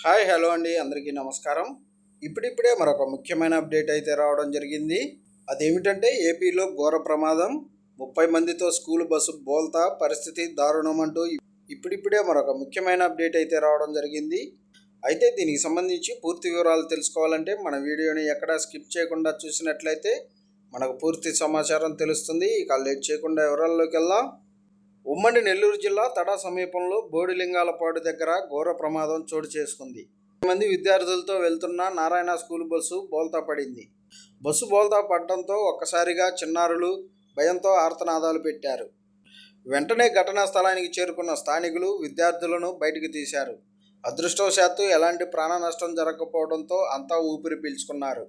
Hi hello అండి, అందరికీ నమస్కారం. ఇప్పుడిప్పుడే మరొక ముఖ్యమైన అప్డేట్ అయితే రావడం జరిగింది. అదేమిటంటే ఏపీలో ఘోర ప్రమాదం, 30 మందితో స్కూల్ బస్సు బోల్తా, పరిస్థితి దారుణం అంటూ ఇప్పుడిప్పుడే మరొక ముఖ్యమైన అప్డేట్ అయితే రావడం జరిగింది. అయితే దీనికి సంబంధించి పూర్తి వివరాలు తెలుసుకోవాలంటే మన వీడియోని ఎక్కడా స్కిప్ చేయకుండా చూసినట్లయితే మనకు పూర్తి సమాచారం తెలుస్తుంది. ఇక లేట్ చేయకుండా వివరాల్లోకి వెళ్దాం. ఉమ్మడి నెల్లూరు జిల్లా తడా సమీపంలో బోడిలింగాలపాడు దగ్గర ఘోర ప్రమాదం చోటు చేసుకుంది. మంది విద్యార్థులతో వెళ్తున్న నారాయణ స్కూల్ బస్సు బోల్తా పడింది. బస్సు బోల్తా పడడంతో ఒక్కసారిగా చిన్నారులు భయంతో ఆర్తనాదాలు పెట్టారు. వెంటనే ఘటనా స్థలానికి చేరుకున్న స్థానికులు విద్యార్థులను బయటికి తీశారు. అదృష్టవశాత్తు ఎలాంటి ప్రాణ నష్టం జరగకపోవడంతో అంతా ఊపిరి పీల్చుకున్నారు.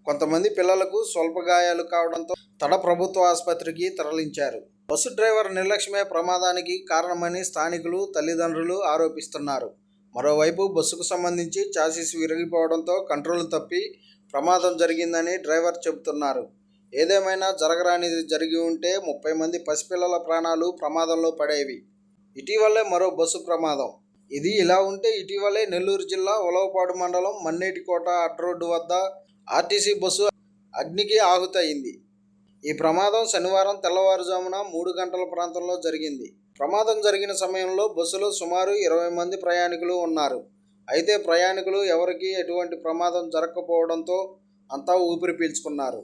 కొంతమంది పిల్లలకు స్వల్ప గాయాలు కావడంతో తడ ప్రభుత్వ ఆసుపత్రికి తరలించారు. బస్సు డ్రైవర్ నిర్లక్ష్యమే ప్రమాదానికి కారణమని స్థానికులు, తల్లిదండ్రులు ఆరోపిస్తున్నారు. మరోవైపు బస్సుకు సంబంధించి చాసిస్ విరిగిపోవడంతో కంట్రోల్ తప్పి ప్రమాదం జరిగిందని డ్రైవర్ చెబుతున్నారు. ఏదేమైనా జరగరానిది జరిగి ఉంటే 30 మంది పసిపిల్లల ప్రాణాలు ప్రమాదంలో పడేవి. ఇటీవలే మరో బస్సు ప్రమాదం. ఇది ఇలా ఉంటే ఇటీవలే నెల్లూరు జిల్లా ఉలవపాడు మండలం మన్నేటికోట అడ్రోడ్డు వద్ద ఆర్టీసీ బస్సు అగ్నికి ఆహుతయింది. ఈ ప్రమాదం శనివారం తెల్లవారుజామున 3 గంటల ప్రాంతంలో జరిగింది. ప్రమాదం జరిగిన సమయంలో బస్సులో సుమారు 20 మంది ప్రయాణికులు ఉన్నారు. అయితే ప్రయాణికులు ఎవరికీ ఎటువంటి ప్రమాదం జరగకపోవడంతో అంతా ఊపిరి పీల్చుకున్నారు.